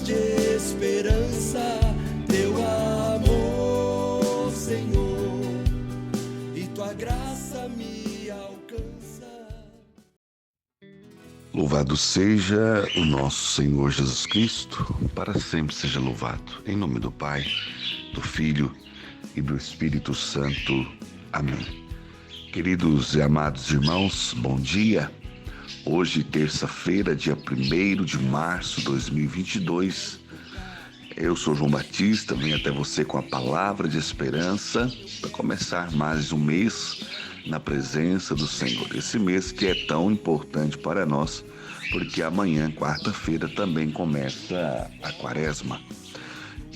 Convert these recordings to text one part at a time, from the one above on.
palavras de esperança, teu amor, Senhor, e tua graça me alcança. Louvado seja o nosso Senhor Jesus Cristo, para sempre seja louvado. Em nome do Pai, do Filho e do Espírito Santo. Amém. Queridos e amados irmãos, bom dia. Hoje, terça-feira, dia 1º de março de 2022, eu sou João Batista, venho até você com a palavra de esperança para começar mais um mês na presença do Senhor. Esse mês que é tão importante para nós, porque amanhã, quarta-feira, também começa a quaresma.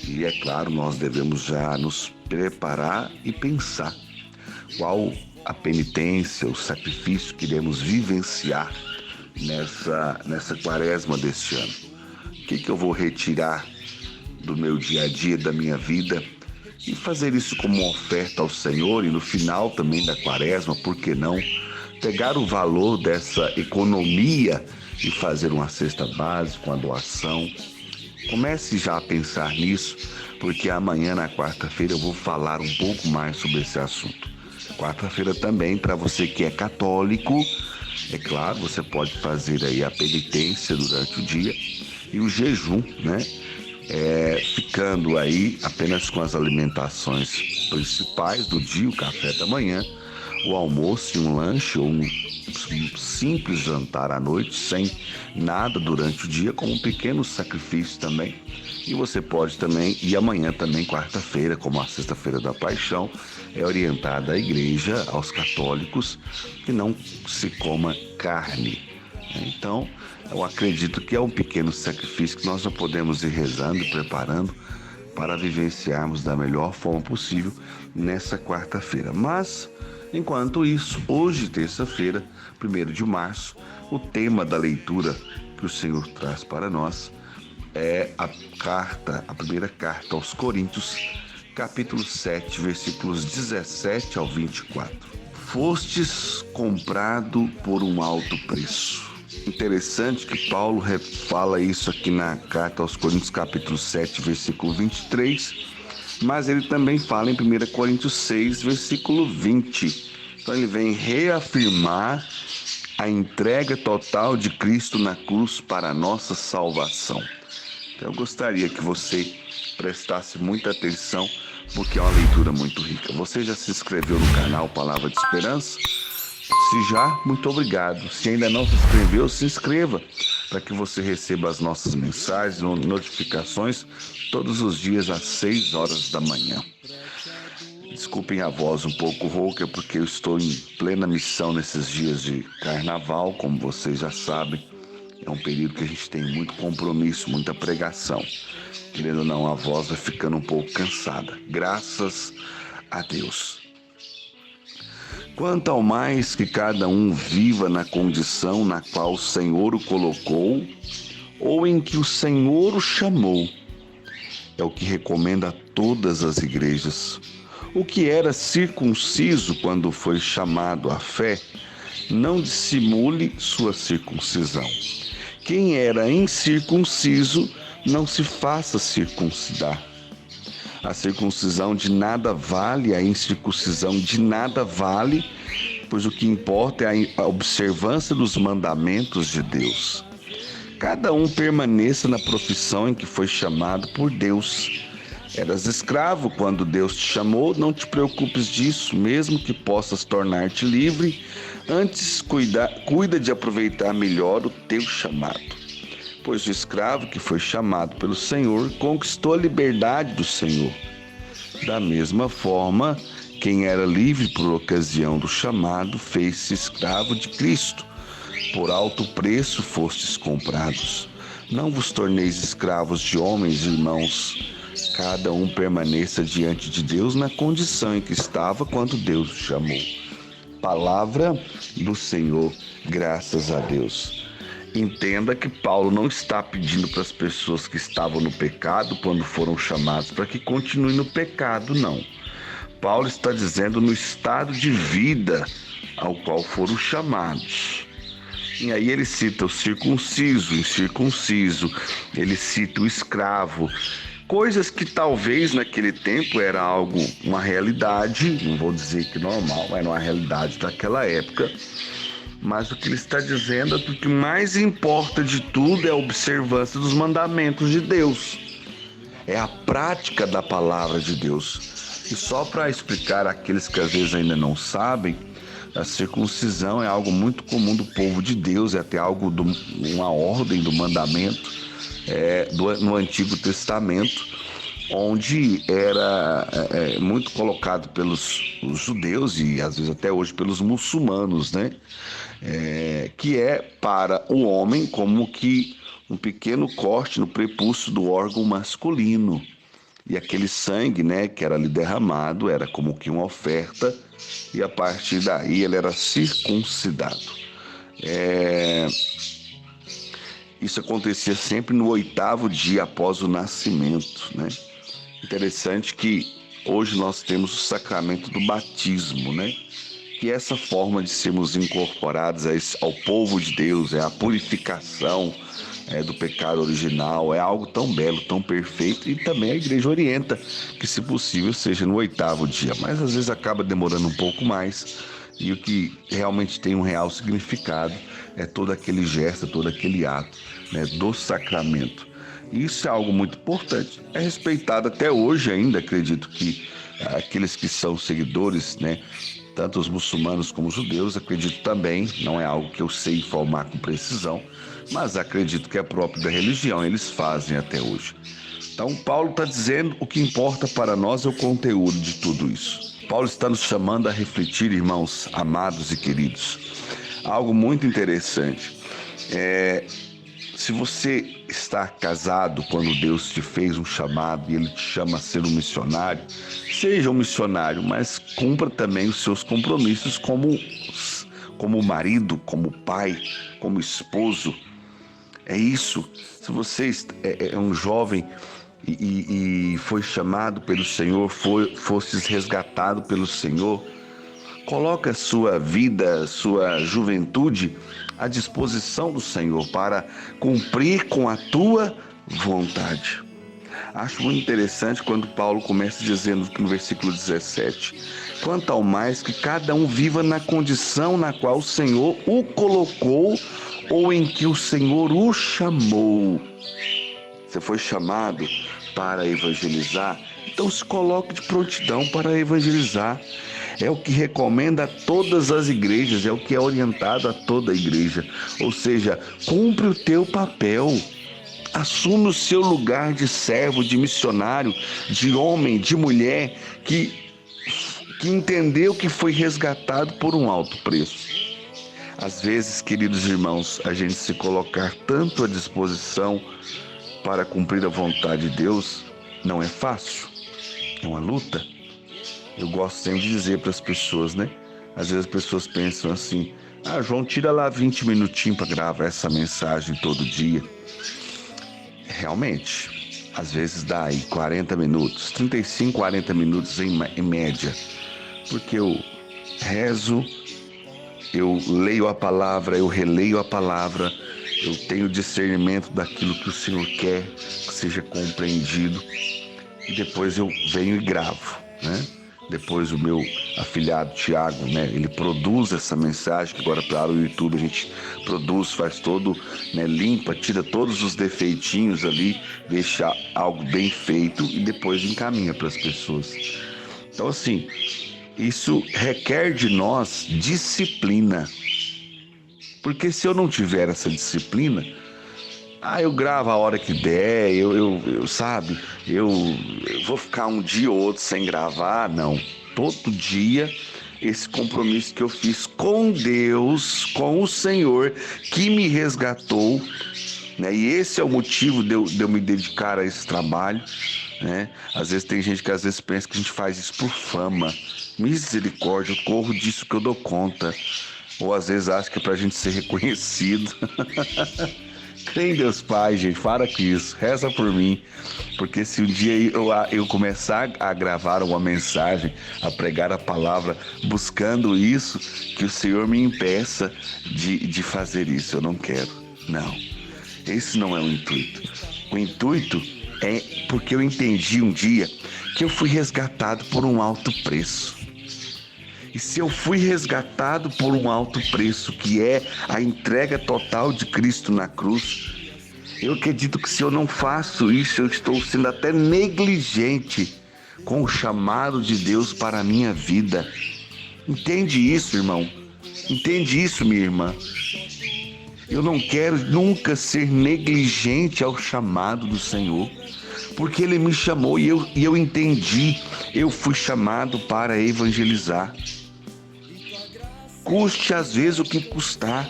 E é claro, nós devemos já nos preparar e pensar qual a penitência, o sacrifício que iremos vivenciar nessa quaresma deste ano. O que eu vou retirar do meu dia a dia, da minha vida, e fazer isso como uma oferta ao Senhor, e no final também da quaresma, por que não, pegar o valor dessa economia e fazer uma cesta básica, uma doação. Comece já a pensar nisso, porque amanhã, na quarta-feira, eu vou falar um pouco mais sobre esse assunto. Quarta-feira também, para você que é católico, é claro, você pode fazer aí a penitência durante o dia e o jejum, né? Ficando aí apenas com as alimentações principais do dia, o café da manhã, o almoço e um lanche ou um simples jantar à noite, sem nada durante o dia, com um pequeno sacrifício também. E você pode também, e amanhã também, quarta-feira, como a sexta-feira da paixão, é orientada à igreja, aos católicos, que não se coma carne. Então, eu acredito que é um pequeno sacrifício que nós já podemos ir rezando e preparando para vivenciarmos da melhor forma possível nessa quarta-feira. Mas, enquanto isso, hoje, terça-feira, 1º de março, o tema da leitura que o Senhor traz para nós é a primeira carta aos Coríntios, capítulo 7, versículos 17 ao 24. Fostes comprado por um alto preço. Interessante que Paulo fala isso aqui na carta aos Coríntios, capítulo 7, versículo 23, mas ele também fala em 1 Coríntios 6, versículo 20. Então ele vem reafirmar a entrega total de Cristo na cruz para a nossa salvação. Então eu gostaria que você prestasse muita atenção, porque é uma leitura muito rica. Você já se inscreveu no canal Palavra de Esperança? Se já, muito obrigado. Se ainda não se inscreveu, se inscreva, para que você receba as nossas mensagens, notificações, todos os dias às 6 horas da manhã. Desculpem a voz um pouco rouca, porque eu estou em plena missão nesses dias de carnaval, como vocês já sabem. É um período que a gente tem muito compromisso, muita pregação. Querendo ou não, a voz vai ficando um pouco cansada. Graças a Deus. Quanto ao mais que cada um viva na condição na qual o Senhor o colocou, ou em que o Senhor o chamou, é o que recomenda a todas as igrejas. O que era circunciso quando foi chamado à fé, não dissimule sua circuncisão. Quem era incircunciso, não se faça circuncidar. A circuncisão de nada vale, a incircuncisão de nada vale, pois o que importa é a observância dos mandamentos de Deus. Cada um permaneça na profissão em que foi chamado por Deus. Eras escravo quando Deus te chamou, não te preocupes disso, mesmo que possas tornar-te livre. Antes, cuida de aproveitar melhor o teu chamado. Pois o escravo que foi chamado pelo Senhor conquistou a liberdade do Senhor. Da mesma forma, quem era livre por ocasião do chamado fez-se escravo de Cristo. Por alto preço fostes comprados. Não vos torneis escravos de homens, irmãos. Cada um permaneça diante de Deus na condição em que estava quando Deus o chamou. Palavra do Senhor, graças a Deus. Entenda que Paulo não está pedindo para as pessoas que estavam no pecado, quando foram chamados, para que continuem no pecado, não. Paulo está dizendo no estado de vida ao qual foram chamados. E aí ele cita o circunciso, o incircunciso, ele cita o escravo. Coisas que talvez naquele tempo era algo, uma realidade, não vou dizer que normal, mas uma realidade daquela época. Mas o que ele está dizendo é que o que mais importa de tudo é a observância dos mandamentos de Deus. É a prática da palavra de Deus. E só para explicar àqueles que às vezes ainda não sabem, a circuncisão é algo muito comum do povo de Deus, é até algo, uma ordem do mandamento no Antigo Testamento, onde era muito colocado pelos judeus e às vezes até hoje pelos muçulmanos, né? Que é para o homem como que um pequeno corte no prepúcio do órgão masculino. E aquele sangue, né, que era ali derramado, era como que uma oferta, e a partir daí ele era circuncidado. Isso acontecia sempre no 8º dia após o nascimento, né? Interessante que hoje nós temos o sacramento do batismo, né? Que é essa forma de sermos incorporados ao povo de Deus, é a purificação do pecado original, é algo tão belo, tão perfeito, e também a igreja orienta que, se possível, seja no 8º dia, mas às vezes acaba demorando um pouco mais, e o que realmente tem um real significado é todo aquele gesto, todo aquele ato, né, do sacramento. E isso é algo muito importante, é respeitado até hoje ainda, acredito que aqueles que são seguidores, né, tanto os muçulmanos como os judeus, acredito também, não é algo que eu sei informar com precisão, mas acredito que é próprio da religião, eles fazem até hoje. Então Paulo está dizendo o que importa para nós é o conteúdo de tudo isso. Paulo está nos chamando a refletir, irmãos amados e queridos. Algo muito interessante. Se você está casado quando Deus te fez um chamado e Ele te chama a ser um missionário, seja um missionário, mas cumpra também os seus compromissos como marido, como pai, como esposo. É isso. Se você é um jovem e foi chamado pelo Senhor, fostes resgatado pelo Senhor, coloca a sua vida, sua juventude à disposição do Senhor para cumprir com a tua vontade. Acho muito interessante quando Paulo começa dizendo no versículo 17: quanto ao mais que cada um viva na condição na qual o Senhor o colocou ou em que o Senhor o chamou. Você foi chamado para evangelizar, então se coloque de prontidão para evangelizar. É o que recomenda a todas as igrejas, é o que é orientado a toda a igreja. Ou seja, cumpre o teu papel, assume o seu lugar de servo, de missionário, de homem, de mulher, que entendeu que foi resgatado por um alto preço. Às vezes, queridos irmãos, a gente se colocar tanto à disposição para cumprir a vontade de Deus não é fácil, é uma luta. Eu gosto sempre de dizer para as pessoas, né? Às vezes as pessoas pensam assim: João, tira lá 20 minutinhos para gravar essa mensagem todo dia. Realmente, às vezes dá aí 40 minutos, 35, 40 minutos em média. Porque eu rezo, eu leio a palavra, eu releio a palavra, eu tenho discernimento daquilo que o Senhor quer que seja compreendido, e depois eu venho e gravo, né? Depois o meu afilhado Tiago, né, ele produz essa mensagem, que agora para o YouTube a gente produz, faz todo, né, limpa, tira todos os defeitinhos ali, deixa algo bem feito e depois encaminha para as pessoas. Então assim, isso requer de nós disciplina, porque se eu não tiver essa disciplina, eu gravo a hora que der, eu vou ficar um dia ou outro sem gravar. Não, todo dia esse compromisso que eu fiz com Deus, com o Senhor, que me resgatou, né? E esse é o motivo de eu me dedicar a esse trabalho, né? Às vezes tem gente que às vezes pensa que a gente faz isso por fama. Misericórdia, eu corro disso que eu dou conta. Ou às vezes acha que é pra gente ser reconhecido. Tem Deus Pai, gente, para com isso, reza por mim, porque se um dia eu começar a gravar uma mensagem, a pregar a palavra, buscando isso, que o Senhor me impeça de fazer isso. Eu não quero, não. Esse não é o intuito. O intuito é porque eu entendi um dia que eu fui resgatado por um alto preço. E se eu fui resgatado por um alto preço, que é a entrega total de Cristo na cruz, eu acredito que se eu não faço isso, eu estou sendo até negligente com o chamado de Deus para a minha vida. Entende isso, irmão? Entende isso, minha irmã? Eu não quero nunca ser negligente ao chamado do Senhor, porque Ele me chamou e eu entendi. Eu fui chamado para evangelizar. Custe às vezes o que custar.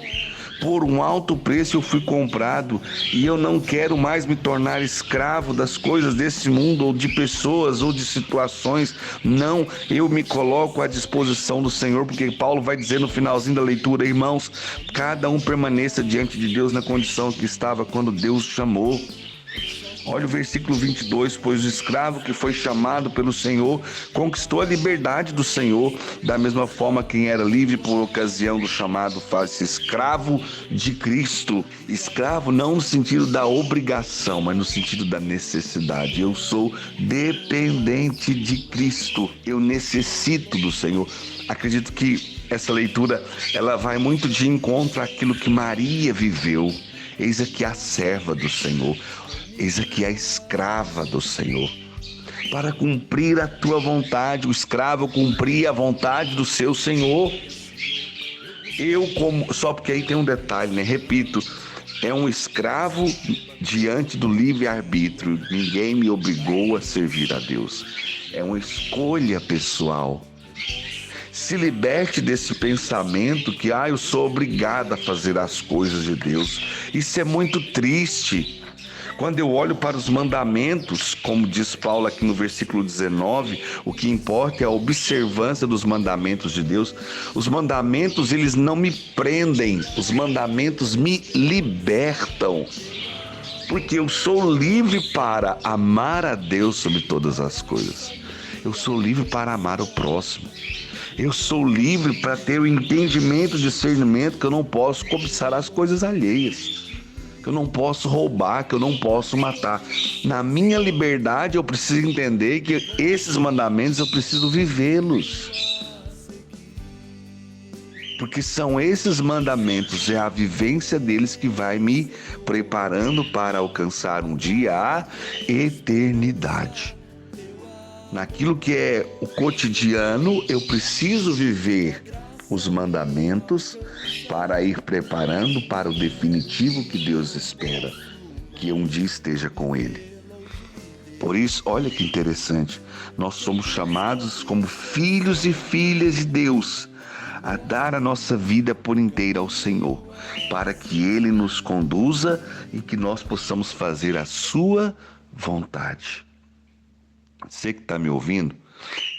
Por um alto preço eu fui comprado e eu não quero mais me tornar escravo das coisas desse mundo ou de pessoas ou de situações. Não, eu me coloco à disposição do Senhor, porque Paulo vai dizer no finalzinho da leitura: irmãos, cada um permaneça diante de Deus na condição que estava quando Deus chamou. Olha o versículo 22, pois o escravo que foi chamado pelo Senhor conquistou a liberdade do Senhor. Da mesma forma, quem era livre por ocasião do chamado faz-se escravo de Cristo. Escravo não no sentido da obrigação, mas no sentido da necessidade. Eu sou dependente de Cristo. Eu necessito do Senhor. Acredito que essa leitura ela vai muito de encontro àquilo que Maria viveu. Eis aqui a serva do Senhor. Eis aqui a escrava do Senhor. Para cumprir a tua vontade, o escravo cumpria a vontade do seu Senhor. Só porque aí tem um detalhe, né? Repito, é um escravo diante do livre-arbítrio. Ninguém me obrigou a servir a Deus. É uma escolha pessoal. Se liberte desse pensamento que eu sou obrigado a fazer as coisas de Deus. Isso é muito triste. Quando eu olho para os mandamentos, como diz Paulo aqui no versículo 19, o que importa é a observância dos mandamentos de Deus. Os mandamentos, eles não me prendem, os mandamentos me libertam. Porque eu sou livre para amar a Deus sobre todas as coisas. Eu sou livre para amar o próximo. Eu sou livre para ter o entendimento, o discernimento que eu não posso cobiçar as coisas alheias. Que eu não posso roubar, que eu não posso matar. Na minha liberdade eu preciso entender que esses mandamentos eu preciso vivê-los. Porque são esses mandamentos, é a vivência deles que vai me preparando para alcançar um dia a eternidade. Naquilo que é o cotidiano, eu preciso viver os mandamentos para ir preparando para o definitivo que Deus espera, que um dia esteja com Ele. Por isso, olha que interessante, nós somos chamados como filhos e filhas de Deus a dar a nossa vida por inteira ao Senhor, para que Ele nos conduza e que nós possamos fazer a sua vontade. Você que está me ouvindo,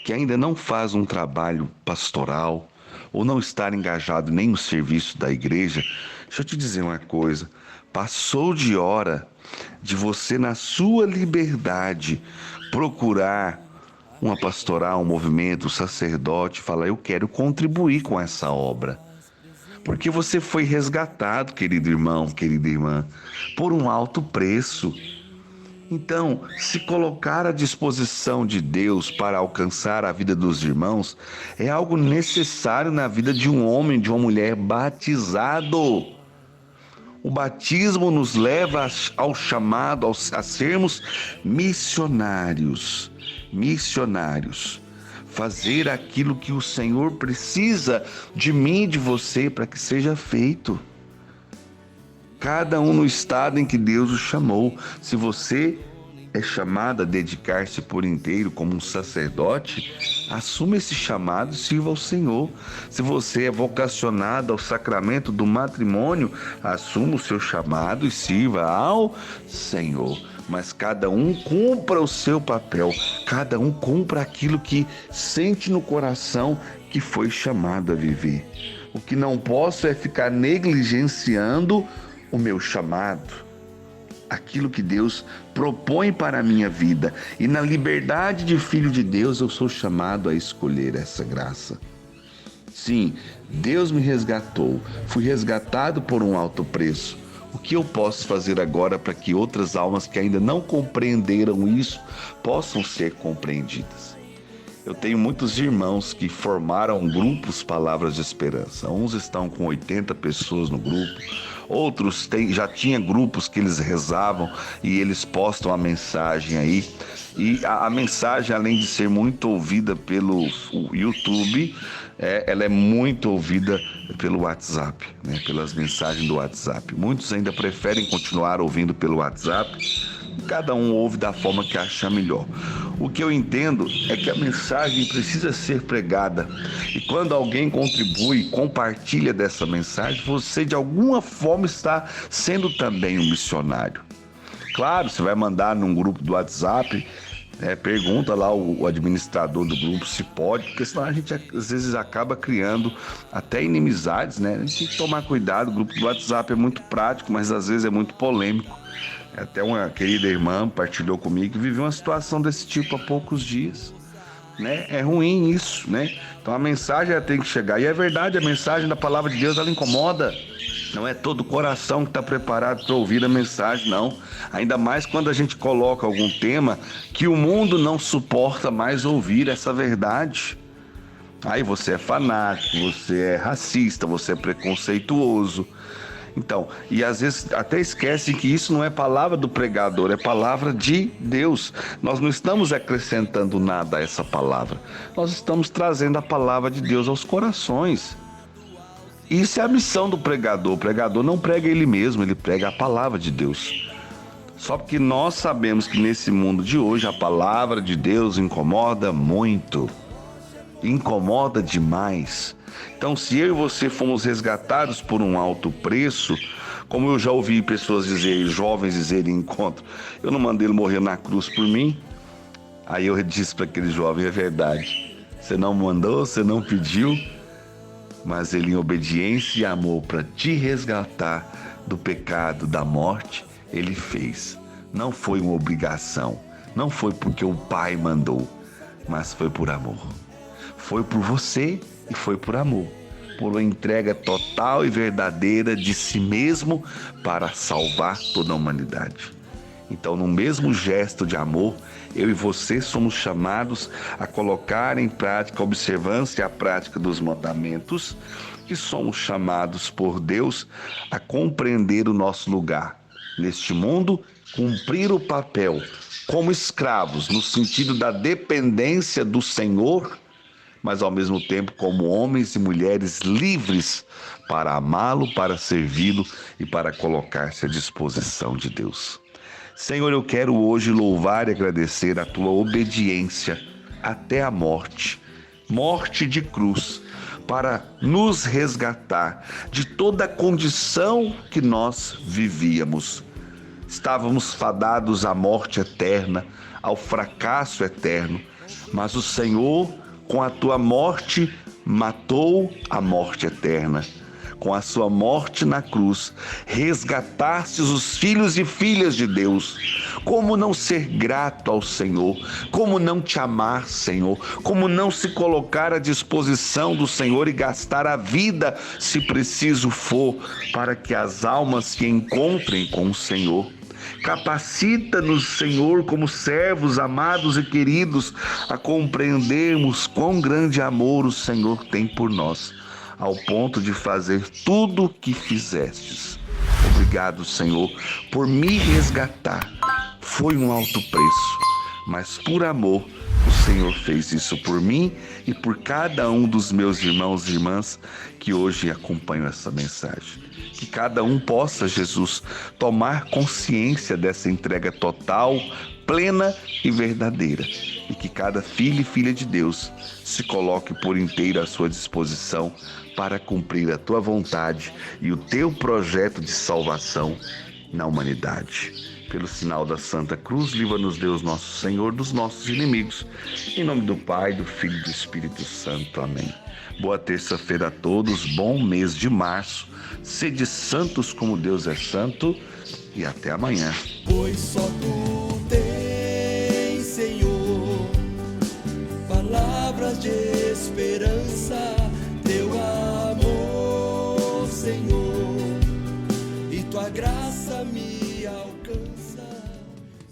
que ainda não faz um trabalho pastoral, ou não estar engajado nem no serviço da igreja, deixa eu te dizer uma coisa, passou de hora de você, na sua liberdade, procurar uma pastoral, um movimento, um sacerdote, falar: eu quero contribuir com essa obra. Porque você foi resgatado, querido irmão, querida irmã, por um alto preço. Então, se colocar à disposição de Deus para alcançar a vida dos irmãos é algo necessário na vida de um homem, de uma mulher batizado. O batismo nos leva ao chamado, a sermos missionários. Missionários. Fazer aquilo que o Senhor precisa de mim e de você para que seja feito. Cada um no estado em que Deus o chamou. Se você é chamado a dedicar-se por inteiro como um sacerdote, assuma esse chamado e sirva ao Senhor. Se você é vocacionado ao sacramento do matrimônio, assuma o seu chamado e sirva ao Senhor. Mas cada um cumpra o seu papel, cada um cumpra aquilo que sente no coração que foi chamado a viver. O que não posso é ficar negligenciando o meu chamado. aquilo que Deus propõe para a minha vida. E na liberdade de filho de Deus, eu sou chamado a escolher essa graça. Sim, Deus me resgatou, fui resgatado por um alto preço. O que eu posso fazer agora para que outras almas que ainda não compreenderam isso possam ser compreendidas? Eu tenho muitos irmãos que formaram grupos Palavras de Esperança. Uns estão com 80 pessoas no grupo, outros já tinham grupos que eles rezavam e eles postam a mensagem aí. E a mensagem, além de ser muito ouvida pelo YouTube, ela é muito ouvida pelo WhatsApp, né? Pelas mensagens do WhatsApp. Muitos ainda preferem continuar ouvindo pelo WhatsApp. Cada um ouve da forma que acha melhor. O que eu entendo é que a mensagem precisa ser pregada. E quando alguém contribui, compartilha dessa mensagem, você de alguma forma está sendo também um missionário. Claro, você vai mandar num grupo do WhatsApp, pergunta lá o administrador do grupo se pode, porque senão a gente às vezes acaba criando até inimizades, né? A gente tem que tomar cuidado, o grupo do WhatsApp é muito prático, mas às vezes é muito polêmico. Até uma querida irmã partilhou comigo que viveu uma situação desse tipo há poucos dias, né? É ruim isso, né? Então a mensagem tem que chegar. E é verdade, a mensagem da palavra de Deus, ela incomoda. Não é todo o coração que está preparado para ouvir a mensagem, não. Ainda mais quando a gente coloca algum tema que o mundo não suporta mais ouvir essa verdade. Aí você é fanático, você é racista, você é preconceituoso. Então, e às vezes até esquecem que isso não é palavra do pregador, é palavra de Deus. Nós não estamos acrescentando nada a essa palavra. Nós estamos trazendo a palavra de Deus aos corações. Isso é a missão do pregador. O pregador não prega ele mesmo, ele prega a palavra de Deus. Só porque nós sabemos que nesse mundo de hoje a palavra de Deus incomoda muito. Incomoda demais. Então, se eu e você fomos resgatados por um alto preço, como eu já ouvi pessoas dizerem, jovens dizerem em encontro, eu não mandei ele morrer na cruz por mim. Aí eu disse para aquele jovem, é verdade, você não mandou, você não pediu, mas ele em obediência e amor para te resgatar do pecado, da morte, ele fez. Não foi uma obrigação, não foi porque o Pai mandou, mas foi por amor. Foi por você e foi por amor, por uma entrega total e verdadeira de si mesmo para salvar toda a humanidade. Então, no mesmo gesto de amor, eu e você somos chamados a colocar em prática a observância e a prática dos mandamentos, e somos chamados por Deus a compreender o nosso lugar neste mundo, cumprir o papel como escravos, no sentido da dependência do Senhor, mas ao mesmo tempo como homens e mulheres livres para amá-lo, para servi-lo e para colocar-se à disposição de Deus. Senhor, eu quero hoje louvar e agradecer a tua obediência até a morte, morte de cruz, para nos resgatar de toda a condição que nós vivíamos. Estávamos fadados à morte eterna, ao fracasso eterno, mas o Senhor, com a tua morte, matou a morte eterna. Com a sua morte na cruz, resgatastes os filhos e filhas de Deus. Como não ser grato ao Senhor? Como não te amar, Senhor? Como não se colocar à disposição do Senhor e gastar a vida, se preciso for, para que as almas se encontrem com o Senhor? Capacita-nos, Senhor, como servos amados e queridos, a compreendermos quão grande amor o Senhor tem por nós, ao ponto de fazer tudo o que fizestes. Obrigado, Senhor, por me resgatar. Foi um alto preço, mas por amor o Senhor fez isso por mim e por cada um dos meus irmãos e irmãs que hoje acompanham essa mensagem. Que cada um possa, Jesus, tomar consciência dessa entrega total, plena e verdadeira. E que cada filho e filha de Deus se coloque por inteiro à sua disposição para cumprir a tua vontade e o teu projeto de salvação na humanidade. Pelo sinal da Santa Cruz, livra-nos Deus nosso Senhor dos nossos inimigos. Em nome do Pai, do Filho e do Espírito Santo. Amém. Boa terça-feira a todos, bom mês de março. Sede santos como Deus é santo e até amanhã. Pois só tu tens, Senhor, palavras de esperança, teu amor, Senhor, e tua graça me alcança.